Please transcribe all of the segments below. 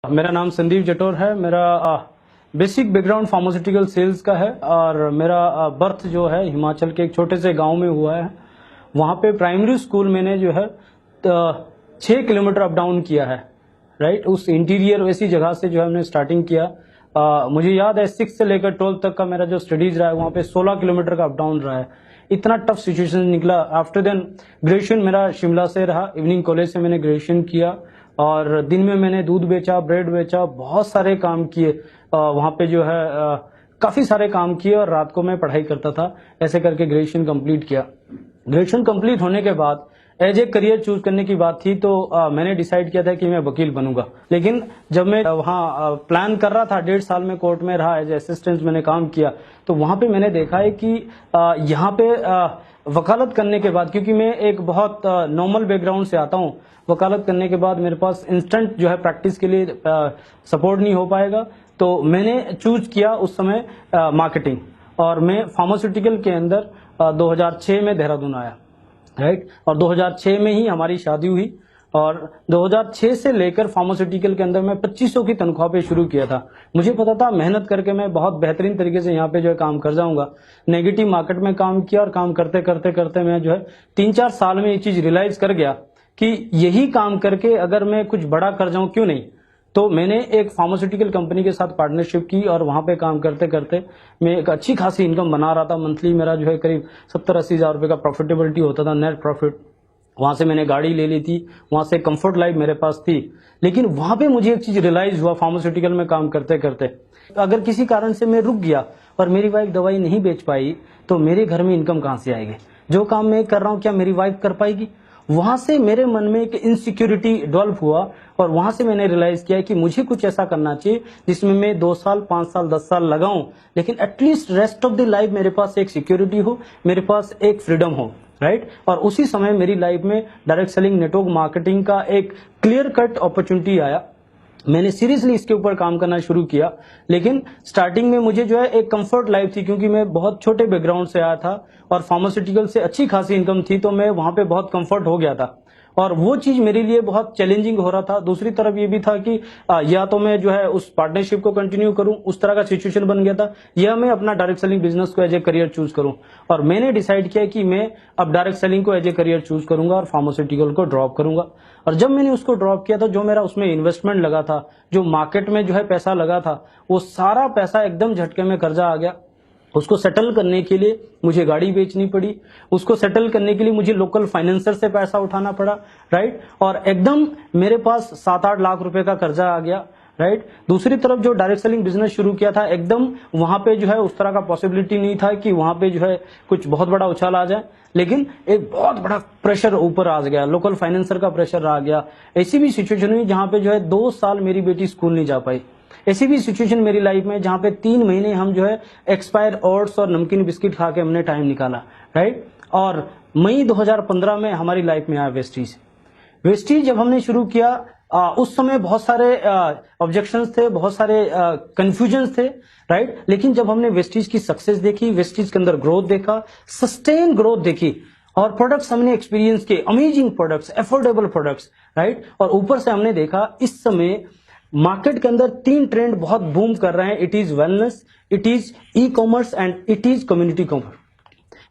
मेरा नाम संदीप जटोर है। मेरा बेसिक बैकग्राउंड फार्मास्यूटिकल सेल्स का है और मेरा बर्थ जो है हिमाचल के एक छोटे से गांव में हुआ है। वहाँ पे प्राइमरी स्कूल मैंने जो है 6 किलोमीटर अप डाउन किया है। राइट, उस इंटीरियर वैसी जगह से जो है हमने स्टार्टिंग किया। मुझे याद है 6 से लेकर 12 तक का मेरा जो स्टडीज रहा है वहाँ पे 16 किलोमीटर का अप डाउन रहा है। इतना टफ सिचुएशन निकला। आफ्टर देन ग्रेजुएशन मेरा शिमला से रहा, इवनिंग कॉलेज से मैंने ग्रेजुएशन किया और दिन में मैंने दूध बेचा, ब्रेड बेचा, बहुत सारे काम किए। वहाँ पे जो है काफी सारे काम किए और रात को मैं पढ़ाई करता था। ऐसे करके ग्रेजुएशन कंप्लीट किया। ग्रेजुएशन कंप्लीट होने के बाद एज ए करियर चूज करने की बात थी तो मैंने डिसाइड किया था कि मैं वकील बनूंगा। लेकिन जब मैं वहाँ प्लान कर रहा था, 1.5 साल में कोर्ट में रहा, एज असिस्टेंट मैंने काम किया, तो वहाँ पे मैंने देखा है कि यहाँ पे वकालत करने के बाद, क्योंकि मैं एक बहुत नॉर्मल बैकग्राउंड से आता हूँ, वकालत करने के बाद मेरे पास इंस्टेंट जो है प्रैक्टिस के लिए सपोर्ट नहीं हो पाएगा। तो मैंने चूज किया उस समय मार्केटिंग और मैं फार्मास्यूटिकल के अंदर 2006 में देहरादून आया। राइट, और 2006 में ही हमारी शादी हुई और 2006 से लेकर फार्मास्यूटिकल के अंदर मैं 2500 की तनख्वाह पे शुरू किया था। मुझे पता था मेहनत करके मैं बहुत बेहतरीन तरीके से यहाँ पे जो है काम कर जाऊंगा। नेगेटिव मार्केट में काम किया और काम करते करते करते मैं जो है 3-4 साल में ये चीज रियलाइज कर गया कि यही काम करके अगर मैं कुछ बड़ा कर जाऊं क्यों नहीं। तो मैंने एक फार्मास्यूटिकल कंपनी के साथ पार्टनरशिप की और वहां पे काम करते करते मैं एक अच्छी खासी इनकम बना रहा था। मंथली मेरा जो है करीब 70-80 हजार रुपए का प्रॉफिटेबिलिटी होता था, नेट प्रॉफिट। वहां से मैंने गाड़ी ले ली थी, वहां से कंफर्ट लाइफ मेरे पास थी। लेकिन वहां पे मुझे एक चीज रियलाइज हुआ फार्मास्यूटिकल में काम करते करते, अगर किसी कारण से मैं रुक गया और मेरी वाइफ दवाई नहीं बेच पाई तो मेरे घर में इनकम कहां से आएगी? जो काम मैं कर रहा हूं क्या मेरी वाइफ कर पाएगी? वहां से मेरे मन में एक इनसिक्योरिटी डेवलप हुआ और वहां से मैंने रियलाइज किया कि मुझे कुछ ऐसा करना चाहिए जिसमें मैं 2 साल, 5 साल, 10 साल लगाऊं, लेकिन at least rest of the life मेरे पास एक सिक्योरिटी हो, मेरे पास एक फ्रीडम हो। राइट, और उसी समय मेरी लाइफ में डायरेक्ट सेलिंग, नेटवर्क मार्केटिंग का एक क्लियर कट अपॉर्चुनिटी आया। मैंने सीरियसली इसके ऊपर काम करना शुरू किया। लेकिन स्टार्टिंग में मुझे जो है एक कंफर्ट लाइफ थी, क्योंकि मैं बहुत छोटे बैकग्राउंड से आया था और फार्मास्यूटिकल से अच्छी खासी इनकम थी, तो मैं वहां पे बहुत कंफर्ट हो गया था और वो चीज मेरे लिए बहुत चैलेंजिंग हो रहा था। दूसरी तरफ ये भी था कि या तो मैं जो है उस पार्टनरशिप को कंटिन्यू करूं, उस तरह का सिचुएशन बन गया था, या मैं अपना डायरेक्ट सेलिंग बिजनेस को एज ए करियर चूज करूं। और मैंने डिसाइड किया कि मैं अब डायरेक्ट सेलिंग को एज ए करियर चूज करूंगा और फार्मास्यूटिकल को ड्रॉप करूंगा। और जब मैंने उसको ड्रॉप किया था, जो मेरा उसमें इन्वेस्टमेंट लगा था, जो मार्केट में जो है पैसा लगा था, वो सारा पैसा एकदम झटके में कर्जा आ गया। उसको सेटल करने के लिए मुझे गाड़ी बेचनी पड़ी, उसको सेटल करने के लिए मुझे लोकल फाइनेंसर से पैसा उठाना पड़ा। राइट, और एकदम मेरे पास 7-8 लाख रुपए का कर्जा आ गया। राइट, दूसरी तरफ जो डायरेक्ट सेलिंग बिजनेस शुरू किया था, एकदम वहां पे जो है उस तरह का पॉसिबिलिटी नहीं था कि वहां पे जो है कुछ बहुत बड़ा उछाल आ जाए, लेकिन एक बहुत बड़ा प्रेशर ऊपर आ गया, लोकल फाइनेंसर का प्रेशर आ गया। ऐसी भी सिचुएशन हुई जहां पे जो है 2 साल मेरी बेटी स्कूल नहीं जा पाई। ऐसी भी सिचुएशन मेरी लाइफ में जहां पे 3 महीने हम जो है एक्सपायर ओट्स और नमकीन बिस्किट खा के हमने टाइम निकाला। राइट, और मई 2015 में हमारी लाइफ में आया वेस्टीज। वेस्टीज जब हमने शुरू किया, उस समय बहुत सारे ऑब्जेक्शंस थे, बहुत सारे कंफ्यूजन्स थे। राइट, लेकिन जब हमने वेस्टीज की सक्सेस देखी, वेस्टीज के अंदर ग्रोथ देखा, सस्टेन ग्रोथ देखी और प्रोडक्ट्स हमने एक्सपीरियंस किए, amazing products, affordable products. Right, और ऊपर से हमने देखा इस समय मार्केट के अंदर 3 ट्रेंड बहुत बूम कर रहे हैं। It is wellness, it is e commerce and it is community commerce.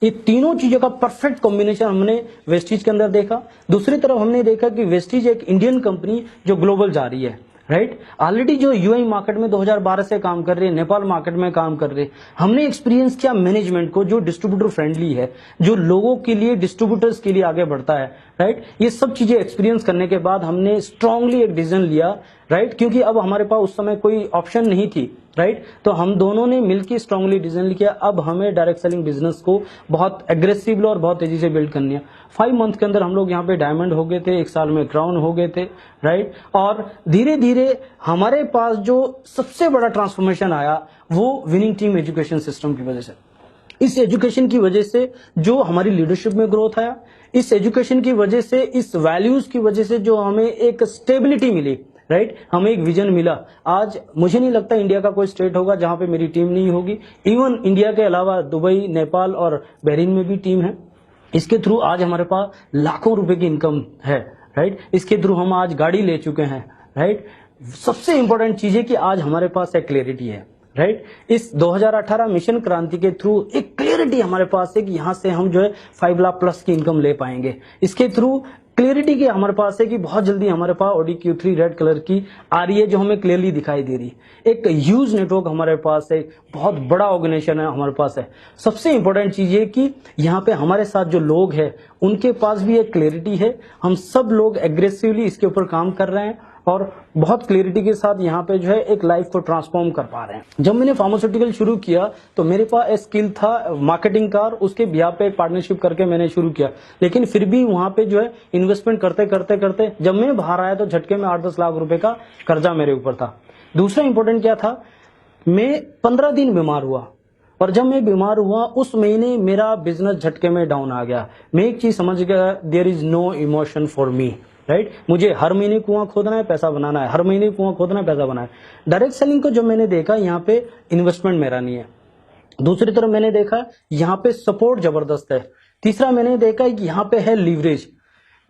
ये तीनों चीजों का परफेक्ट कॉम्बिनेशन हमने वेस्टीज के अंदर देखा। दूसरी तरफ हमने देखा कि वेस्टीज एक इंडियन कंपनी जो ग्लोबल जा रही है। राइट, ऑलरेडी जो यूएई मार्केट में 2012 से काम कर रही है, नेपाल मार्केट में काम कर रही है। हमने एक्सपीरियंस किया मैनेजमेंट को जो डिस्ट्रीब्यूटर फ्रेंडली है, जो लोगों के लिए, डिस्ट्रीब्यूटर्स के लिए आगे बढ़ता है। राइट, ये सब चीजें एक्सपीरियंस करने के बाद हमने स्ट्रांगली एक डिसीजन लिया। राइट, क्योंकि अब हमारे पास उस समय कोई ऑप्शन नहीं थी। राइट, तो हम दोनों ने मिलकर स्ट्रांगली डिसीजन लिया, अब हमें डायरेक्ट सेलिंग बिजनेस को बहुत एग्रेसिवली और बहुत तेजी से बिल्ड करनी है। 5 मंथ के अंदर हम लोग यहाँ पे डायमंड हो गए थे, 1 साल में क्राउन हो गए थे। राइट, और धीरे धीरे हमारे पास जो सबसे बड़ा ट्रांसफॉर्मेशन आया वो विनिंग टीम एजुकेशन सिस्टम की वजह से। इस एजुकेशन की वजह से जो हमारी लीडरशिप में ग्रोथ आया, इस एजुकेशन की वजह से, इस वैल्यूज की वजह से जो हमें एक स्टेबिलिटी मिली। राइट, हमें एक विजन मिला। आज मुझे नहीं लगता इंडिया का कोई स्टेट होगा जहां पे मेरी टीम नहीं होगी। इवन इंडिया के अलावा दुबई, नेपाल और बहरीन में भी टीम है। इसके थ्रू आज हमारे पास लाखों रुपए की इनकम है। राइट, इसके थ्रू हम आज गाड़ी ले चुके हैं। राइट, सबसे इंपॉर्टेंट चीज है कि आज हमारे पास एक क्लैरिटी है, राइट। इस 2018 मिशन क्रांति के थ्रू एक क्लियरिटी हमारे पास है कि यहां से हम जो है 5 लाख प्लस की इनकम ले पाएंगे। इसके थ्रू क्लियरिटी के हमारे पास है कि बहुत जल्दी हमारे पास ऑडी Q3 रेड कलर की आ रही है, जो हमें क्लियरली दिखाई दे रही है। एक ह्यूज नेटवर्क हमारे पास है, बहुत बड़ा ऑर्गेनाइजेशन है हमारे पास है। सबसे इंपॉर्टेंट चीज है कि यहाँ पे हमारे साथ जो लोग हैं उनके पास भी एक क्लियरिटी है। हम सब लोग एग्रेसिवली इसके ऊपर काम कर रहे हैं और बहुत क्लियरिटी के साथ यहाँ पे जो है एक लाइफ को ट्रांसफॉर्म कर पा रहे हैं। जब मैंने फार्मास्यूटिकल शुरू किया तो मेरे पास एक स्किल था मार्केटिंग का, उसके बिहाफ पे एक पार्टनरशिप करके मैंने शुरू किया। लेकिन फिर भी वहां पे जो है इन्वेस्टमेंट करते करते करते जब मैं बाहर आया तो झटके में 8-10 लाख रुपए का कर्जा मेरे ऊपर था। दूसरा इंपॉर्टेंट क्या था, मैं 15 दिन बीमार हुआ और जब मैं बीमार हुआ उस महीने मेरा बिजनेस झटके में डाउन आ गया। मैं एक चीज समझ गया, there is no emotion for me, right. मुझे हर महीने कुआं खोदना है, पैसा बनाना है, हर महीने कुआं खोदना है, पैसा बनाना है। डायरेक्ट सेलिंग को जब मैंने देखा यहाँ पे इन्वेस्टमेंट मेरा नहीं है। दूसरी तरफ मैंने देखा यहाँ पे सपोर्ट जबरदस्त है। तीसरा मैंने देखा कि यहाँ पे है लीवरेज,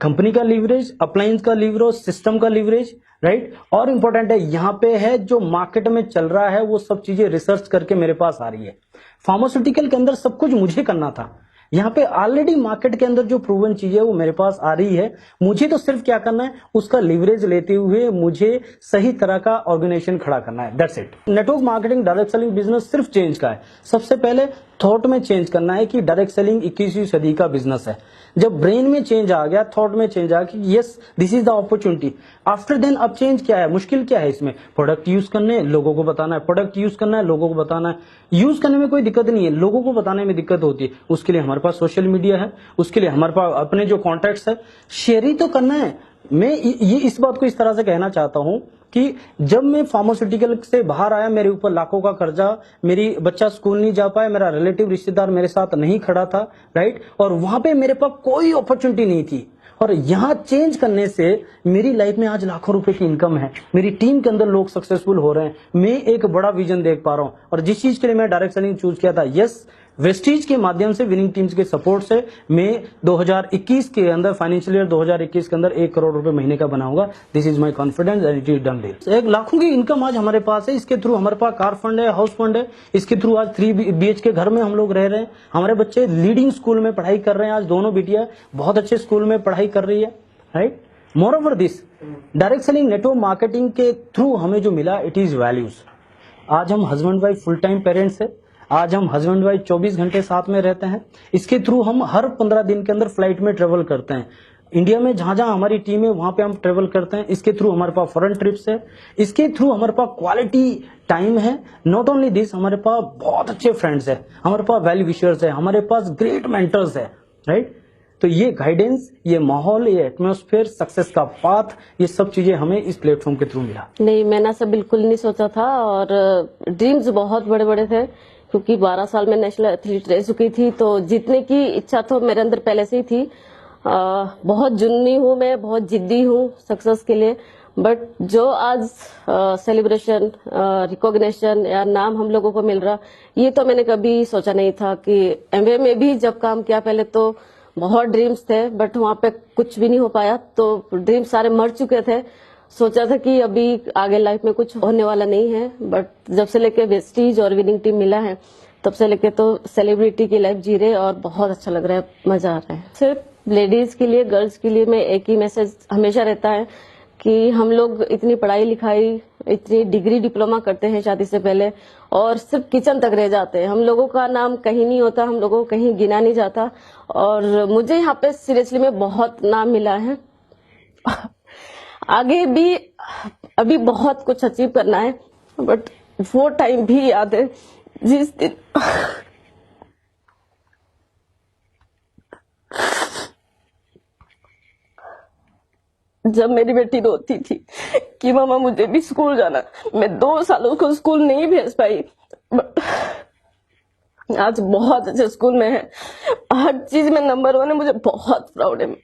कंपनी का लीवरेज, अप्लायंस का लीवरेज, सिस्टम का लीवरेज, राइट। और इंपॉर्टेंट है यहाँ पे है जो मार्केट में चल रहा है वो सब चीजें रिसर्च करके मेरे पास आ रही है। फार्मास्यूटिकल के अंदर सब कुछ मुझे करना था, यहाँ पे ऑलरेडी मार्केट के अंदर जो प्रूवन चीज है वो मेरे पास आ रही है। मुझे तो सिर्फ क्या करना है, उसका लीवरेज लेते हुए मुझे सही तरह का ऑर्गेनाइजेशन खड़ा करना है, that's it. Network marketing direct selling business सिर्फ चेंज का है। सबसे पहले थॉट में चेंज करना है कि डायरेक्ट सेलिंग 21वीं सदी का बिजनेस है। जब ब्रेन में चेंज आ गया, थॉट में चेंज आ गया कि yes this is the opportunity, after then अब चेंज क्या है, मुश्किल क्या है इसमें, प्रोडक्ट यूज करने, लोगों को बताना है, प्रोडक्ट यूज करना है, लोगों को बताना है। यूज करने में कोई दिक्कत नहीं है, लोगों को बताने में दिक्कत होती है। उसके लिए हमारे पास सोशल मीडिया है, उसके लिए हमारे पास अपने जो कॉन्टैक्ट्स है, शेयर ही तो करना है। मैं ये इस बात को इस तरह से कहना चाहता हूं कि जब मैं फार्मास्यूटिकल से बाहर आया, मेरे ऊपर लाखों का कर्जा, मेरी बच्चा स्कूल नहीं जा पाया, मेरा रिलेटिव रिश्तेदार मेरे साथ नहीं खड़ा था, राइट। और वहां पे मेरे पास कोई अपॉर्चुनिटी नहीं थी और यहाँ चेंज करने से मेरी लाइफ में आज लाखों रुपए की इनकम है। मेरी टीम के अंदर लोग सक्सेसफुल हो रहे हैं, मैं एक बड़ा विजन देख पा रहा हूँ। और जिस चीज के लिए मैं डायरेक्ट सेलिंग चूज किया था, यस वेस्टीज के माध्यम से, विनिंग टीम्स के सपोर्ट से मैं 2021 के अंदर, फाइनेंशियल ईयर 2021 के अंदर 1 करोड़ रुपए महीने का बनाऊंगा। This is my confidence and it is done deal. 1 लाखों की इनकम आज हमारे पास है। इसके थ्रू हमारे पास कार फंड है, हाउस फंड है। इसके थ्रू आज 3 BHK घर में हम लोग रह रहे हैं। हमारे बच्चे लीडिंग स्कूल में पढ़ाई कर रहे हैं। आज दोनों बेटियां बहुत अच्छे स्कूल में पढ़ाई कर रही है, right. More over this, direct selling network marketing के थ्रू हमें जो मिला, इट इज वैल्यूज। आज हम husband wife full time parents है। आज हम हस्बैंड वाइफ 24 घंटे साथ में रहते हैं। इसके थ्रू हम हर 15 दिन के अंदर फ्लाइट में ट्रेवल करते हैं। इंडिया में जहां जहां हमारी टीम है वहां पे हम ट्रेवल करते हैं। इसके थ्रू हमारे पास फॉरेन ट्रिप्स है। इसके थ्रू हमारे पास क्वालिटी टाइम है। नॉट ओनली दिस, हमारे पास बहुत अच्छे फ्रेंड्स है, हमारे पास वेल विशर्स है, हमारे पास ग्रेट मेंटर्स है, राइट। तो ये गाइडेंस, ये माहौल, ये एटमॉस्फेयर, सक्सेस का पाथ, ये सब चीजें हमें इस प्लेटफॉर्म के थ्रू मिला। नहीं, मैंने ऐसा बिल्कुल नहीं सोचा था और ड्रीम्स बहुत बड़े बड़े थे, क्योंकि 12 साल में नेशनल एथलीट रह चुकी थी, तो जीतने की इच्छा तो मेरे अंदर पहले से ही थी। बहुत जुनूनी हूँ मैं, बहुत जिद्दी हूँ सक्सेस के लिए। बट जो आज सेलिब्रेशन, रिकॉग्निशन या नाम हम लोगों को मिल रहा, ये तो मैंने कभी सोचा नहीं था। कि एमवे में भी जब काम किया पहले तो बहुत ड्रीम्स थे, बट वहां पे कुछ भी नहीं हो पाया, तो ड्रीम्स सारे मर चुके थे। सोचा था कि अभी आगे लाइफ में कुछ होने वाला नहीं है, बट जब से लेके वेस्टीज और विनिंग टीम मिला है तब से लेके तो सेलिब्रिटी की लाइफ जी रहे और बहुत अच्छा लग रहा है, मजा आ रहा है। सिर्फ लेडीज के लिए, गर्ल्स के लिए मैं एक ही मैसेज हमेशा रहता है कि हम लोग इतनी पढ़ाई लिखाई, इतनी डिग्री डिप्लोमा करते हैं शादी से पहले और सिर्फ किचन तक रह जाते हैं। हम लोगों का नाम कहीं नहीं होता, हम लोगों को कहीं गिना नहीं जाता। और मुझे यहाँ पे सीरियसली में बहुत नाम मिला है। आगे भी अभी बहुत कुछ अचीव करना है, बट वो टाइम भी याद है जिस दिन जब मेरी बेटी रोती थी कि मामा मुझे भी स्कूल जाना। मैं 2 सालों को स्कूल नहीं भेज पाई, बट आज बहुत अच्छे स्कूल में है, हर चीज में नंबर 1 है। मुझे बहुत प्राउड है।